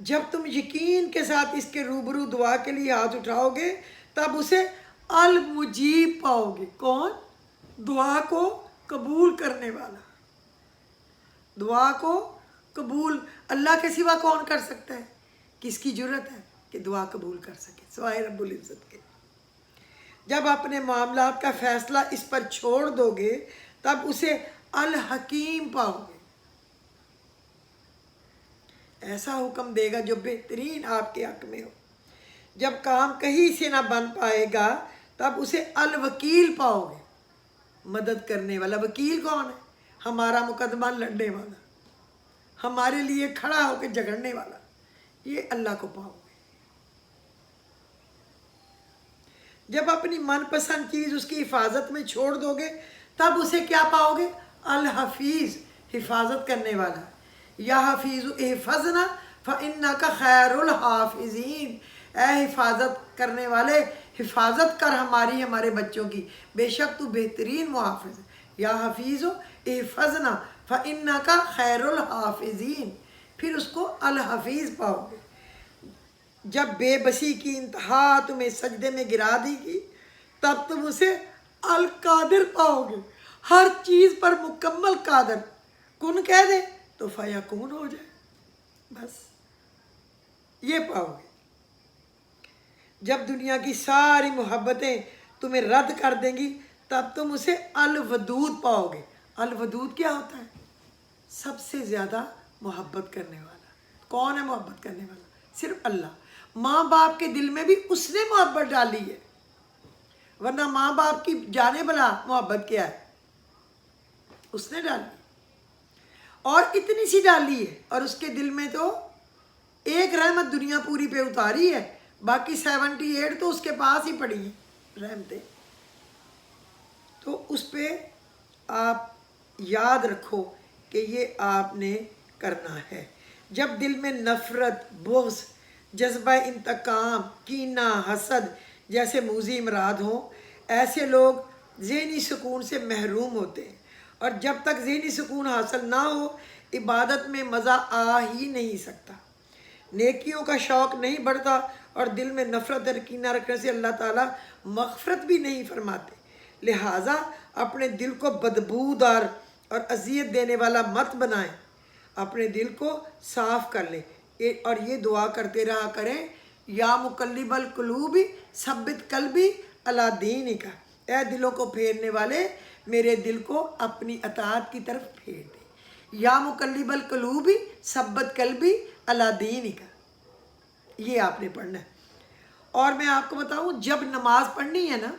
جب تم یقین کے ساتھ اس کے روبرو دعا کے لیے ہاتھ اٹھاؤ گے تب اسے المجیب پاؤ گے۔ کون؟ دعا کو قبول کرنے والا۔ دعا کو قبول اللہ کے سوا کون کر سکتا ہے؟ کس کی جرت ہے کہ دعا قبول کر سکے سوائے رب العزت کے؟ جب اپنے معاملات کا فیصلہ اس پر چھوڑ دو گے تب اسے الحکیم پاؤ گے۔ ایسا حکم دے گا جو بہترین آپ کے حق میں ہو۔ جب کام کہیں سے نہ بن پائے گا تب اسے الوکیل پاؤ گے، مدد کرنے والا۔ وکیل کون ہے؟ ہمارا مقدمہ لڑنے والا، ہمارے لیے کھڑا ہو کے جھگڑنے والا، یہ اللہ کو پاؤ گے۔ جب اپنی من پسند چیز اس کی حفاظت میں چھوڑ دو گے تب اسے کیا پاؤ گے؟ الحفیظ، حفاظت کرنے والا۔ یا حفیظ احفظنا فإنک خیر الحافظین، اے حفاظت کرنے والے حفاظت کر ہماری، ہمارے بچوں کی، بے شک تو بہترین محافظ ہے۔ یا حفیظ احفظنا فإنک خیر الحافظین، پھر اس کو الحفیظ پاؤ گے۔ جب بے بسی کی انتہا تمہیں سجدے میں گرا دی گی تب تم اسے القادر پاؤ گے، ہر چیز پر مکمل قادر۔ کن کہہ دے تو فیکون ہو جائے، بس یہ پاؤ گے۔ جب دنیا کی ساری محبتیں تمہیں رد کر دیں گی تب تم اسے الودود پاؤ گے۔ الودود کیا ہوتا ہے؟ سب سے زیادہ محبت کرنے والا۔ کون ہے محبت کرنے والا؟ صرف اللہ۔ ماں باپ کے دل میں بھی اس نے محبت ڈالی ہے، ورنہ ماں باپ کی جانے بلا محبت کیا ہے؟ اس نے ڈالی، اور اتنی سی ڈالی ہے، اور اس کے دل میں تو ایک رحمت دنیا پوری پہ اتاری ہے، باقی 78 تو اس کے پاس ہی پڑی ہیں رحمتیں۔ تو اس پہ آپ یاد رکھو کہ یہ آپ نے کرنا ہے۔ جب دل میں نفرت، بغض، جذبہ انتقام، کینہ، حسد جیسے موذی امراض ہوں، ایسے لوگ ذہنی سکون سے محروم ہوتے ہیں، اور جب تک ذہنی سکون حاصل نہ ہو عبادت میں مزہ آ ہی نہیں سکتا، نیکیوں کا شوق نہیں بڑھتا، اور دل میں نفرت اور کینہ رکھنے سے اللہ تعالیٰ مغفرت بھی نہیں فرماتے۔ لہٰذا اپنے دل کو بدبودار اور اذیت دینے والا مت بنائیں، اپنے دل کو صاف کر لیں، اور یہ دعا کرتے رہا کریں، یا مقلب القلوب ثبت قلبی علی دینک، اے دلوں کو پھیرنے والے میرے دل کو اپنی اطاعت کی طرف پھیر دے۔ یا مقلب القلوب ثبت قلبی علی دینک، یہ آپ نے پڑھنا ہے۔ اور میں آپ کو بتاؤں، جب نماز پڑھنی ہے نا،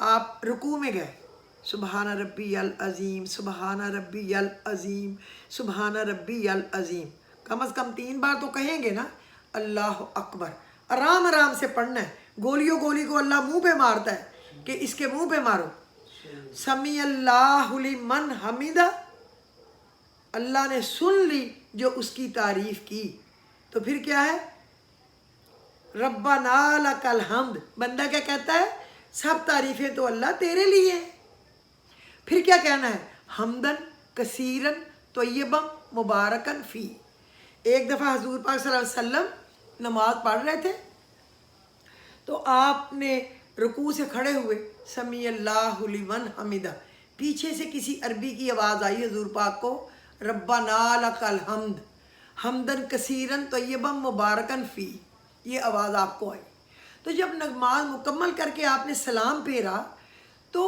آپ رکوع میں گئے، سبحان ربی العظیم، سبحان ربی العظیم، سبحان ربی العظیم، کم از کم 3 بار تو کہیں گے نا، اللہ اکبر، آرام آرام سے پڑھنا ہے۔ گولی کو اللہ منہ پہ مارتا ہے کہ اس کے منہ پہ مارو۔ سمیع اللہ لمن حمیدہ، اللہ نے سن لی جو اس کی تعریف کی، تو پھر کیا ہے؟ ربنا لک الحمد، بندہ کیا کہتا ہے؟ سب تعریفیں تو اللہ تیرے لیے ہیں۔ پھر کیا کہنا ہے؟ حمدن کثیرن طیبا مبارکن فی۔ ایک دفعہ حضور پاک صلی اللہ علیہ وسلم نماز پڑھ رہے تھے، تو آپ نے رکوع سے کھڑے ہوئے، سمیع اللہ لمن حمیدہ، پیچھے سے کسی عربی کی آواز آئی حضور پاک کو، ربنا لک الحمد حمدن کثیرن طیبا مبارکن فی، یہ آواز آپ کو آئی۔ تو جب نماز مکمل کر کے آپ نے سلام پھیرا تو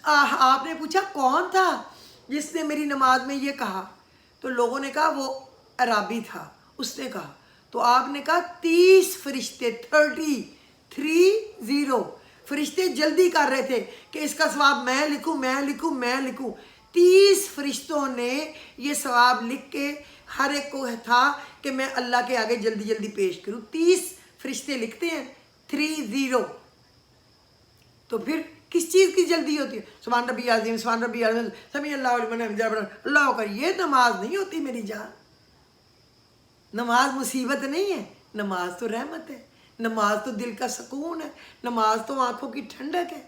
آپ نے پوچھا کون تھا جس نے میری نماز میں یہ کہا؟ تو لوگوں نے کہا وہ عرابی تھا، اس نے کہا۔ تو آپ نے کہا 30 فرشتے، 30 فرشتے جلدی کر رہے تھے کہ اس کا ثواب میں لکھوں۔ 30 فرشتوں نے یہ ثواب لکھ کے ہر ایک کو تھا کہ میں اللہ کے آگے جلدی جلدی پیش کروں۔ 30 فرشتے لکھتے ہیں 30، تو پھر کس چیز کی جلدی ہوتی ہے؟ سبحان ربی عظیم، سبحان ربی عظیم، سمیع اللہ لمن حمیدہ، اللہ اکبر۔ یہ نماز نہیں ہوتی میری جان، نماز مصیبت نہیں ہے، نماز تو رحمت ہے، نماز تو دل کا سکون ہے، نماز تو آنکھوں کی ٹھنڈک ہے،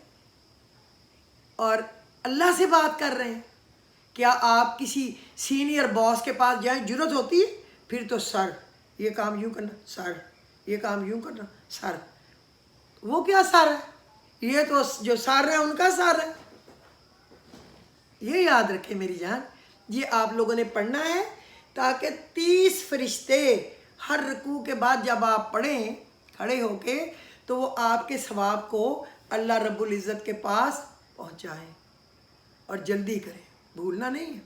اور اللہ سے بات کر رہے ہیں۔ کیا آپ کسی سینئر باس کے پاس جائیں، جرت ہوتی ہے؟ پھر تو سر، یہ کام یوں کرنا سر، یہ کام یوں کرنا سر. وہ کیا سر ہے؟ یہ تو جو سر ہے ان کا سر ہے. یہ یاد رکھیں میری جان، یہ آپ لوگوں نے پڑھنا ہے تاکہ 30 فرشتے ہر رکوع کے بعد جب آپ پڑھیں کھڑے ہو کے تو وہ آپ کے ثواب کو اللہ رب العزت کے پاس پہنچائیں. اور جلدی کریں، بھولنا نہیں ہے.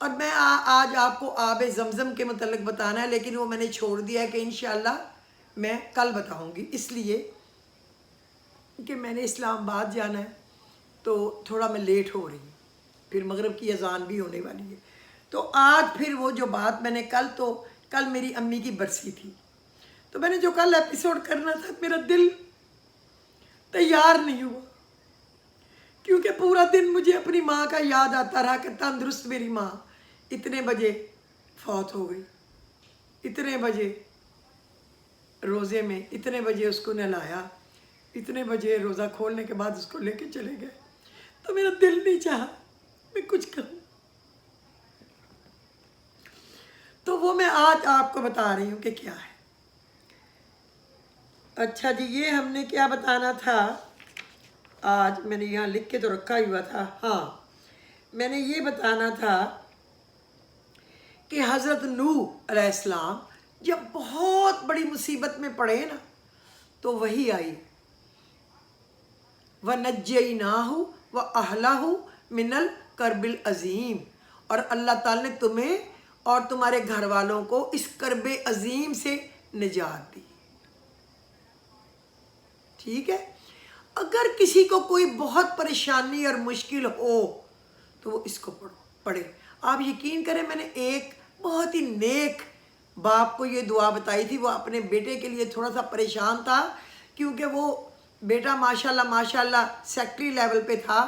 اور میں آج آپ کو آب زمزم کے متعلق بتانا ہے، لیکن وہ میں نے چھوڑ دیا ہے کہ انشاءاللہ میں کل بتاؤں گی، اس لیے کہ میں نے اسلام آباد جانا ہے تو تھوڑا میں لیٹ ہو رہی ہوں، پھر مغرب کی اذان بھی ہونے والی ہے. تو آج پھر وہ جو بات میں نے کل میری امی کی برسی تھی، تو میں نے جو کل ایپیسوڈ کرنا تھا میرا دل تیار نہیں ہوا، کیونکہ پورا دن مجھے اپنی ماں کا یاد آتا رہا کہ تندرست میری ماں اتنے بجے فوت ہو گئی، اتنے بجے روزے میں، اتنے بجے اس کو نہلایا، اتنے بجے روزہ کھولنے کے بعد اس کو لے کے چلے گئے. تو میرا دل نہیں چاہا میں کچھ کہوں، تو وہ میں آج آپ کو بتا رہی ہوں کہ کیا ہے. اچھا جی، یہ ہم نے کیا بتانا تھا آج، میں نے یہاں لکھ کے تو رکھا ہی ہوا تھا. ہاں، میں نے یہ بتانا تھا کہ حضرت نوح علیہ السلام جب بہت بڑی مصیبت میں پڑے نا تو وہی آئی، وَنَجَّيْنَاهُ وَأَهْلَهُ مِنَ الْكَرْبِ الْعَظِيمِ، اور اللہ تعالیٰ نے تمہیں اور تمہارے گھر والوں کو اس کرب عظیم سے نجات دی. ٹھیک ہے، اگر کسی کو کوئی بہت پریشانی اور مشکل ہو تو وہ اس کو پڑھے. آپ یقین کریں، میں نے ایک بہت ہی نیک باپ کو یہ دعا بتائی تھی. وہ اپنے بیٹے کے لیے تھوڑا سا پریشان تھا، کیونکہ وہ بیٹا ماشاءاللہ سیکٹری لیول پہ تھا،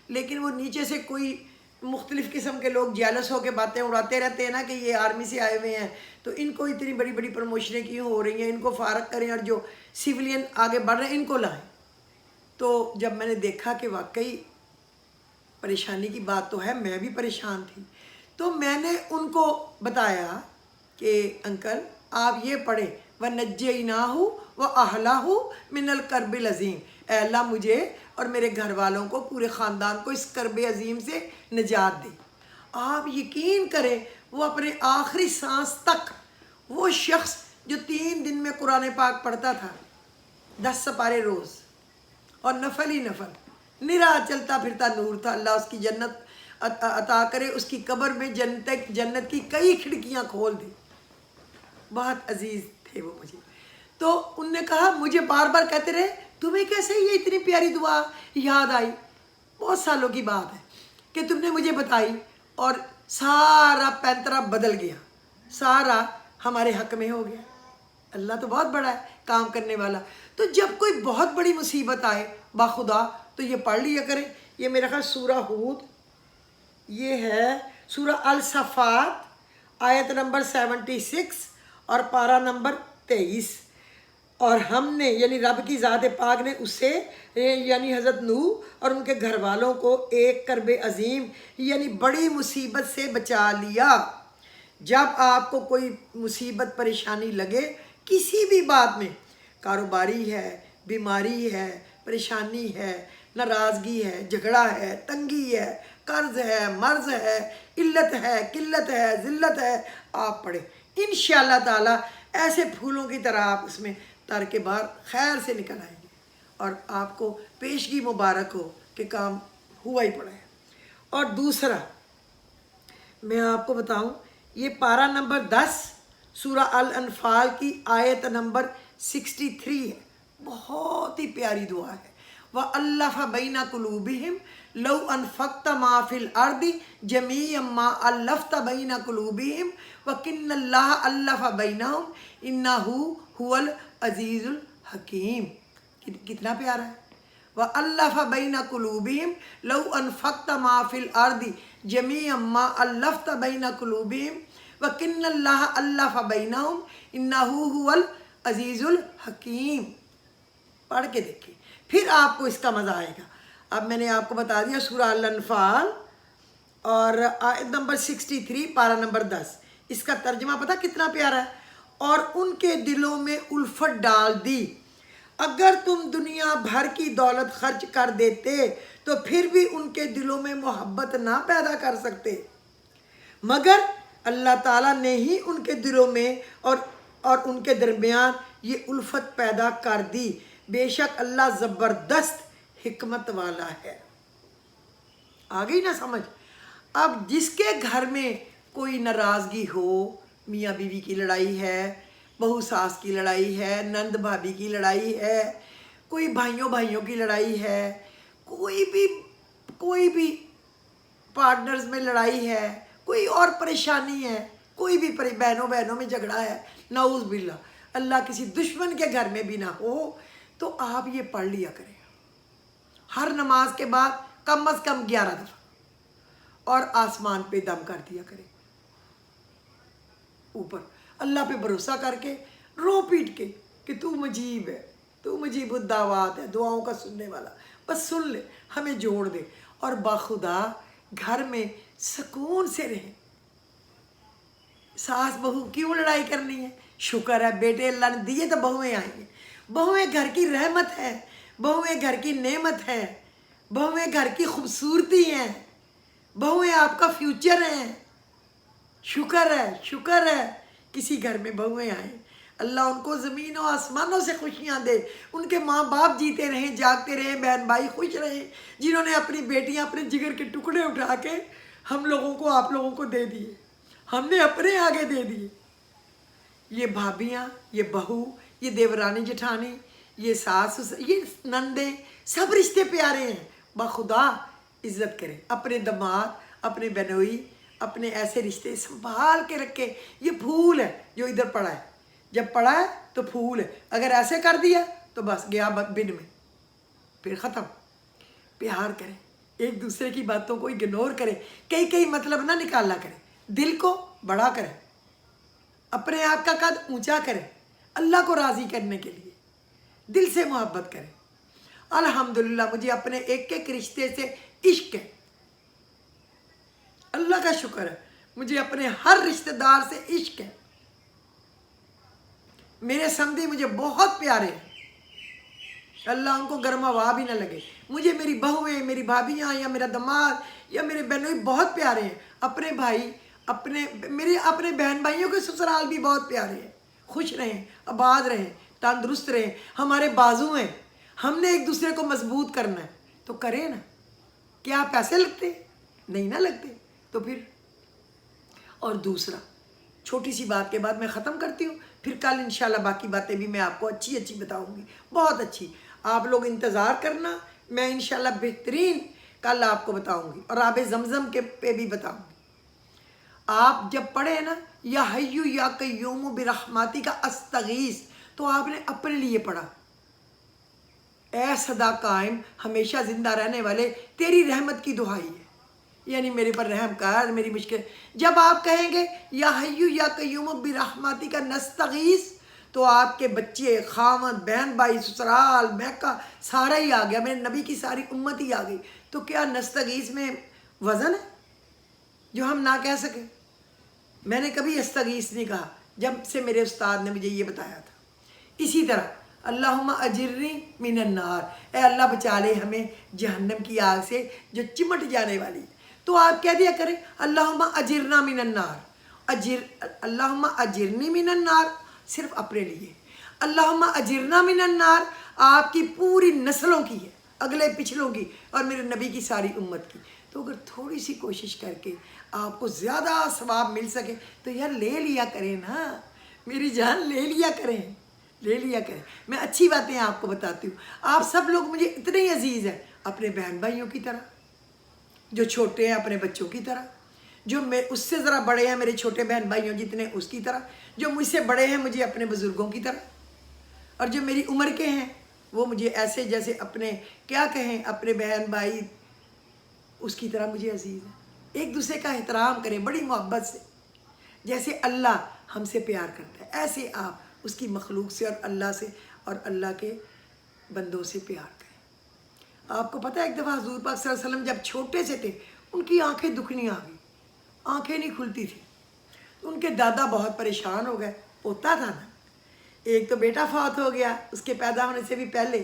لیکن وہ نیچے سے کوئی مختلف قسم کے لوگ جیلس ہو کے باتیں اڑاتے رہتے ہیں نا کہ یہ آرمی سے آئے ہوئے ہیں تو ان کو اتنی بڑی بڑی پروموشنیں کیوں ہو رہی ہیں، ان کو فارغ کریں اور جو سیولین آگے بڑھ رہے ہیں ان کو لائیں. تو جب میں نے دیکھا کہ واقعی پریشانی کی بات تو ہے، میں بھی پریشان تھی، تو میں نے ان کو بتایا کہ انکل آپ یہ پڑھیں، وَنَجَّيْنَاهُ وَأَهْلَهُ مِنَ الْكَرْبِ الْعَظِيمِ، اے اللہ مجھے اور میرے گھر والوں کو، پورے خاندان کو اس کرب عظیم سے نجات دے. آپ یقین کریں وہ اپنے آخری سانس تک وہ شخص جو 3 دن میں قرآن پاک پڑھتا تھا 10 سپارے روز اور نفل ہی نفل، نرا چلتا پھرتا نور تھا. اللہ اس کی جنت عطا کرے، اس کی قبر میں جنت کی کئی کھڑکیاں کھول دے. بہت عزیز تھے وہ مجھے. تو ان نے کہا، مجھے بار بار کہتے رہے تمہیں کیسے یہ اتنی پیاری دعا یاد آئی؟ بہت سالوں کی بات ہے کہ تم نے مجھے بتائی اور سارا پینترا بدل گیا، سارا ہمارے حق میں ہو گیا. اللہ تو بہت بڑا ہے کام کرنے والا. تو جب کوئی بہت بڑی مصیبت آئے باخدا تو یہ پڑھ لیا کریں. یہ میرا خیال سورہ ہود، یہ ہے سورہ الصفات آیت نمبر 76 اور پارہ نمبر 23. اور ہم نے یعنی رب کی ذات پاک نے اسے یعنی حضرت نوح اور ان کے گھر والوں کو ایک کرب عظیم یعنی بڑی مصیبت سے بچا لیا. جب آپ کو کوئی مصیبت پریشانی لگے کسی بھی بات میں، کاروباری ہے، بیماری ہے، پریشانی ہے، ناراضگی ہے، جھگڑا ہے، تنگی ہے، قرض ہے، مرض ہے، علت ہے، قلت ہے، ذلت ہے، آپ پڑھیں انشاءاللہ تعالی ایسے پھولوں کی طرح آپ اس میں تر کے باہر خیر سے نکل آئیں گے اور آپ کو پیشگی مبارک ہو کہ کام ہوا ہی پڑا ہے. اور دوسرا میں آپ کو بتاؤں، یہ پارہ نمبر 10 سورہ الانفال کی آیت نمبر 63 ہے. بہت ہی پیاری دعا ہے. وَأَلَّفَ بَيْنَ قُلُوبِهِمْ لَوْ أَنفَقْتَ مَا فِي الْأَرْضِ جَمِيعًا مَا أَلَّفْتَ بَيْنَ قُلُوبِهِمْ وَإِنَّ اللَّهَ أَلَّفَ بَيْنَهُمْ إِنَّهُ هُوَ الْعَزِيزُ الْحَكِيمُ. کتنا پیارا ہے. وَأَلَّفَ بَيْنَ قُلُوبِهِمْ لَوْ أَنفَقْتَ مَا فِي الْأَرْضِ جَمِيعًا مَا أَلَّفْتَ بَيْنَ قُلُوبِهِمْ وَإِنَّ اللَّهَ أَلَّفَ بَيْنَهُمْ إِنَّهُ هُوَ الْعَزِيزُ الْحَكِيمُ. پڑھ کے دیکھیں پھر آپ کو اس کا مزہ آئے گا. اب میں نے آپ کو بتا دیا سورہ الانفال اور آیت نمبر 63 پارہ نمبر 10. اس کا ترجمہ پتہ کتنا پیارا ہے، اور ان کے دلوں میں الفت ڈال دی۔ اگر تم دنیا بھر کی دولت خرچ کر دیتے تو پھر بھی ان کے دلوں میں محبت نہ پیدا کر سکتے، مگر اللہ تعالیٰ نے ہی ان کے دلوں میں اور ان کے درمیان یہ الفت پیدا کر دی۔ بے شک اللہ زبردست حکمت والا ہے۔ آ گئی نا سمجھ؟ اب جس کے گھر میں کوئی ناراضگی ہو، میاں بیوی کی لڑائی ہے، بہو ساس کی لڑائی ہے، نند بھابھی کی لڑائی ہے، کوئی بھائیوں کی لڑائی ہے، کوئی بھی پارٹنرز میں لڑائی ہے، کوئی اور پریشانی ہے، کوئی بھی بہنوں میں جھگڑا ہے، نعوذ باللہ، اللہ کسی دشمن کے گھر میں بھی نہ ہو، تو آپ یہ پڑھ لیا کریں ہر نماز کے بعد کم از کم 11 دفعہ، اور آسمان پہ دم کر دیا کریں، اوپر اللہ پہ بھروسہ کر کے، رو پیٹ کے کہ تو مجیب ہے، تو مجیب الدعوات ہے، دعاؤں کا سننے والا، بس سن لے، ہمیں جوڑ دے، اور باخدا گھر میں سکون سے رہیں۔ ساس بہو کیوں لڑائی کرنی ہے؟ شکر ہے بیٹے اللہ نے دیے تو بہویں آئی ہیں، بہویں گھر کی رحمت ہے، بہویں گھر کی نعمت ہے، بہویں گھر کی خوبصورتی ہیں، بہویں آپ کا فیوچر ہیں۔ شکر ہے کسی گھر میں بہویں آئیں، اللہ ان کو زمین و آسمانوں سے خوشیاں دے، ان کے ماں باپ جیتے رہیں، جاگتے رہیں، بہن بھائی خوش رہیں، جنہوں نے اپنی بیٹیاں اپنے جگر کے ٹکڑے اٹھا کے ہم لوگوں کو، آپ لوگوں کو دے دیے، ہم نے اپنے آگے دے دیے۔ یہ بھابیاں، یہ بہو، یہ دیورانی جٹھانی، یہ ساس، یہ نندیں، سب رشتے پیارے ہیں، بخدا عزت کریں اپنے دماد، اپنے بنوئی، اپنے ایسے رشتے سنبھال کے رکھے۔ یہ پھول ہے جو ادھر پڑا ہے، جب پڑا ہے تو پھول ہے، اگر ایسے کر دیا تو بس گیا بن میں، پھر ختم۔ پیار کریں، ایک دوسرے کی باتوں کو اگنور کریں، کئی مطلب نہ نکالا کریں، دل کو بڑا کریں، اپنے آپ کا قد اونچا کریں، اللہ کو راضی کرنے کے لیے دل سے محبت کریں۔ الحمدللہ مجھے اپنے ایک رشتے سے عشق ہے، اللہ کا شکر ہے، مجھے اپنے ہر رشتہ دار سے عشق ہے، میرے سمدھی مجھے بہت پیارے ہیں، اللہ ان کو گرما ہوا بھی نہ لگے۔ مجھے میری بہویں، میری بھابیاں یا میرا دماد یا میرے بہنوئی بہت پیارے ہیں، اپنے بھائی، اپنے بہن بھائیوں کے سسرال بھی بہت پیارے ہیں۔ خوش رہیں، آباد رہیں، تندرست رہیں، ہمارے بازو ہیں، ہم نے ایک دوسرے کو مضبوط کرنا ہے تو کریں نا، کیا پیسے لگتے؟ نہیں نہ لگتے، تو پھر۔ اور دوسرا، چھوٹی سی بات کے بعد میں ختم کرتی ہوں، پھر کل انشاءاللہ باقی باتیں بھی میں آپ کو اچھی بتاؤں گی، بہت اچھی، آپ لوگ انتظار کرنا، میں انشاءاللہ بہترین کل آپ کو بتاؤں گی، اور آب زمزم کے پہ بھی بتاؤں گی۔ آپ جب پڑھیں نا یا حیو یا قیوم برحمتی کا استغیث، تو آپ نے اپنے لیے پڑھا، اے سدا قائم ہمیشہ زندہ رہنے والے، تیری رحمت کی دعائی ہے، یعنی میرے پر رحم کر، میری مشکل۔ جب آپ کہیں گے یا حیو یا قیوم برحمتی کا نستغیث، تو آپ کے بچے، خاوند، بہن بھائی، سسرال، میکہ سارا ہی آ گیا، میرے نبی کی ساری امت ہی آ گئی۔ تو کیا نستغیث میں وزن ہے جو ہم نہ کہہ سکیں؟ میں نے کبھی استغیث نہیں کہا جب سے میرے استاد نے مجھے یہ بتایا تھا۔ اسی طرح اللہم اجرنی من النار، اے اللہ بچا لے ہمیں جہنم کی آگ سے جو چمٹ جانے والی ہے۔ تو آپ کہہ دیا کریں اللہم اجرنا من النار، اللہم اجرنی من النار صرف اپنے لیے، اللہم اجرنا من النار آپ کی پوری نسلوں کی ہے، اگلے پچھلوں کی، اور میرے نبی کی ساری امت کی۔ تو اگر تھوڑی سی کوشش کر کے آپ کو زیادہ ثواب مل سکے تو یار لے لیا کریں نا، میری جان لے لیا کریں، لے لیا کریں۔ میں اچھی باتیں آپ کو بتاتی ہوں، آپ سب لوگ مجھے اتنے ہی عزیز ہیں، اپنے بہن بھائیوں کی طرح، جو چھوٹے ہیں اپنے بچوں کی طرح، جو اس سے ذرا بڑے ہیں میرے چھوٹے بہن بھائیوں جتنے اس کی طرح، جو مجھ سے بڑے ہیں مجھے اپنے بزرگوں کی طرح، اور جو میری عمر کے ہیں وہ مجھے ایسے جیسے اپنے کیا کہیں اپنے بہن بھائی اس کی طرح مجھے عزیز ہے۔ ایک دوسرے کا احترام کریں بڑی محبت سے، جیسے اللہ ہم سے پیار کرتا ہے ایسے آپ اس کی مخلوق سے اور اللہ سے اور اللہ کے بندوں سے پیار کریں۔ آپ کو پتہ ہے ایک دفعہ حضور پاک صلی اللہ علیہ وسلم جب چھوٹے سے تھے ان کی آنکھیں دکھنی آ گئی، آنکھیں نہیں کھلتی تھی، تو ان کے دادا بہت پریشان ہو گئے، پوتا تھا نا، ایک تو بیٹا فوت ہو گیا اس کے پیدا ہونے سے بھی پہلے،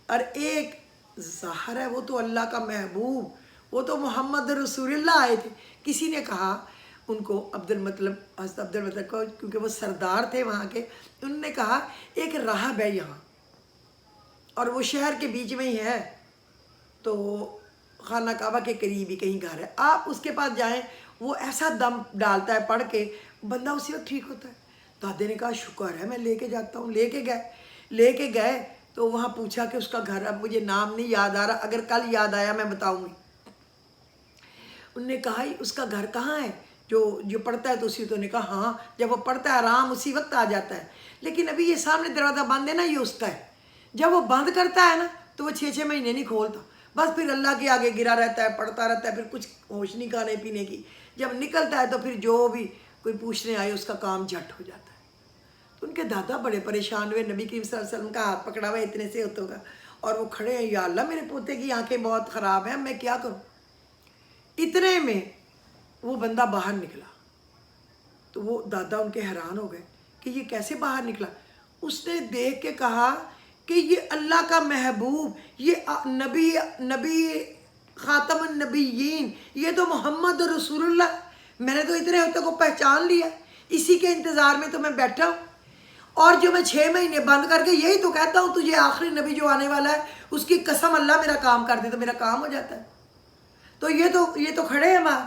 اور ایک ظاہر ہے وہ تو اللہ کا محبوب، وہ تو محمد رسول اللہ آئے تھے۔ کسی نے کہا ان کو حضرت عبد المطلب کو، کیونکہ وہ سردار تھے وہاں کے، انہوں نے کہا ایک راہب ہے یہاں اور وہ شہر کے بیچ میں ہی ہے، تو خانہ کعبہ کے قریب ہی کہیں گھر ہے، آپ اس کے پاس جائیں، وہ ایسا دم ڈالتا ہے پڑھ کے بندہ اسی وقت ٹھیک ہوتا ہے۔ دادے نے کہا شکر ہے، میں لے کے جاتا ہوں۔ لے کے گئے تو وہاں پوچھا کہ اس کا گھر، اب مجھے نام نہیں یاد آ رہا، اگر کل یاد آیا میں بتاؤں گی۔ انہوں نے کہا اس کا گھر کہاں ہے، جو پڑھتا ہے تو اسی، تو نے کہا ہاں، جب وہ پڑھتا ہے آرام اسی وقت آ جاتا ہے، لیکن ابھی یہ سامنے دروازہ بند ہے نا، یہ اس کا ہے، جب وہ بند کرتا ہے نا تو وہ 6 مہینے نہیں کھولتا، بس پھر اللہ کے آگے گرا رہتا ہے، پڑھتا رہتا ہے، پھر کچھ ہوش نہیں کھانے پینے کی، جب نکلتا ہے تو پھر جو بھی کوئی پوچھنے آئے اس کا کام جھٹ ہو جاتا ہے۔ تو ان کے دادا بڑے پریشان ہوئے، نبی کریم صلی اللہ علیہ وسلم کا ہاتھ پکڑا ہوا اتنے سے ہوتوں کا، اور وہ کھڑے ہیں، یا اللہ میرے پوتے کی آنکھیں بہت خراب ہیں، میں کیا کروں؟ اتنے میں وہ بندہ باہر نکلا، تو وہ دادا ان کے حیران ہو گئے کہ یہ کیسے باہر نکلا۔ اس نے دیکھ کے کہا کہ یہ اللہ کا محبوب، یہ نبی خاتم النبیین، یہ تو محمد رسول اللہ، میں نے تو اتنے ہوتے کو پہچان لیا، اسی کے انتظار میں تو میں بیٹھا ہوں، اور جو میں 6 مہینے بند کر کے یہی تو کہتا ہوں تجھے آخری نبی جو آنے والا ہے اس کی قسم اللہ میرا کام کر دے تو میرا کام ہو جاتا ہے۔ تو یہ تو کھڑے ہیں وہاں،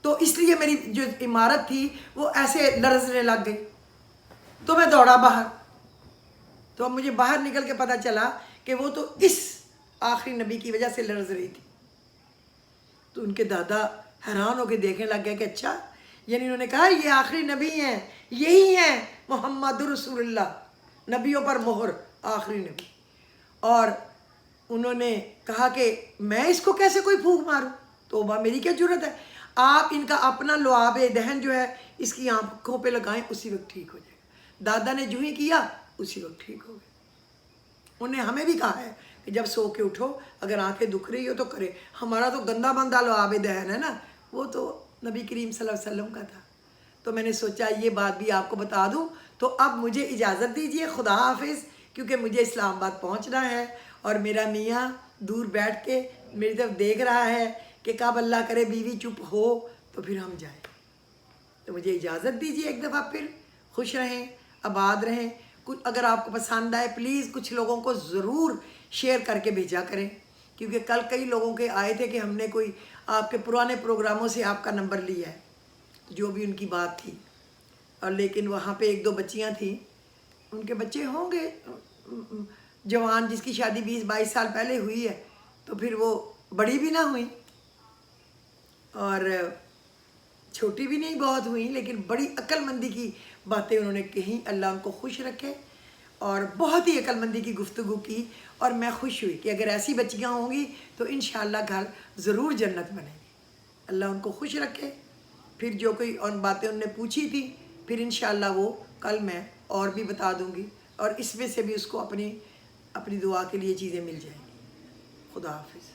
تو اس لیے میری جو عمارت تھی وہ ایسے لرزنے لگ گئی، تو میں دوڑا باہر، تو اب مجھے باہر نکل کے پتہ چلا کہ وہ تو اس آخری نبی کی وجہ سے لرز رہی تھی۔ تو ان کے دادا حیران ہو کے دیکھنے لگ گئے کہ اچھا، یعنی انہوں نے کہا یہ آخری نبی ہیں، یہی ہیں محمد رسول اللہ، نبیوں پر مہر، آخری نبی۔ اور انہوں نے کہا کہ میں اس کو کیسے کوئی پھونک ماروں، توبہ میری کیا جرت ہے، آپ ان کا اپنا لعاب دہن جو ہے اس کی آنکھوں پہ لگائیں، اسی وقت ٹھیک ہو جائے گا۔ دادا نے جو ہی کیا اسی وقت ٹھیک ہو گئے۔ انہیں ہمیں بھی کہا ہے کہ جب سو کے اٹھو اگر آنکھیں دکھ رہی ہو تو کرے، ہمارا تو گندا بندہ لعاب دہن ہے نا، وہ تو نبی کریم صلی اللہ علیہ وسلم کا تھا۔ تو میں نے سوچا یہ بات بھی آپ کو بتا دوں، تو اب مجھے اجازت دیجیے، خدا حافظ، کیونکہ مجھے اسلام آباد پہنچنا ہے، اور میرا میاں دور بیٹھ کے میری طرف دیکھ رہا ہے کہ کب اللہ کرے بیوی چپ ہو تو پھر ہم جائیں۔ تو مجھے اجازت دیجیے ایک دفعہ پھر، خوش رہیں، آباد رہیں۔ کچھ اگر آپ کو پسند آئے پلیز کچھ لوگوں کو ضرور شیئر کر کے بھیجا کریں، کیونکہ کل کئی لوگوں کے آئے تھے کہ ہم نے کوئی آپ کے پرانے پروگراموں سے آپ کا نمبر لیا ہے، جو بھی ان کی بات تھی، اور لیکن وہاں پہ 1-2 بچیاں تھیں، ان کے بچے ہوں گے جوان، جس کی شادی 20-22 سال پہلے ہوئی ہے، تو پھر وہ بڑی بھی نہ ہوئی اور چھوٹی بھی نہیں بہت ہوئی، لیکن بڑی عقل مندی کی باتیں انہوں نے کہیں، اللہ ان کو خوش رکھے، اور بہت ہی عقل مندی کی گفتگو کی، اور میں خوش ہوئی کہ اگر ایسی بچیاں ہوں گی تو انشاءاللہ گھر ضرور جنت بنے گی۔ اللہ ان کو خوش رکھے۔ پھر جو کوئی اور باتیں انہوں نے پوچھی تھی پھر انشاءاللہ وہ کل میں اور بھی بتا دوں گی، اور اس میں سے بھی اس کو اپنی دعا کے لیے چیزیں مل جائیں گی۔ خدا حافظ۔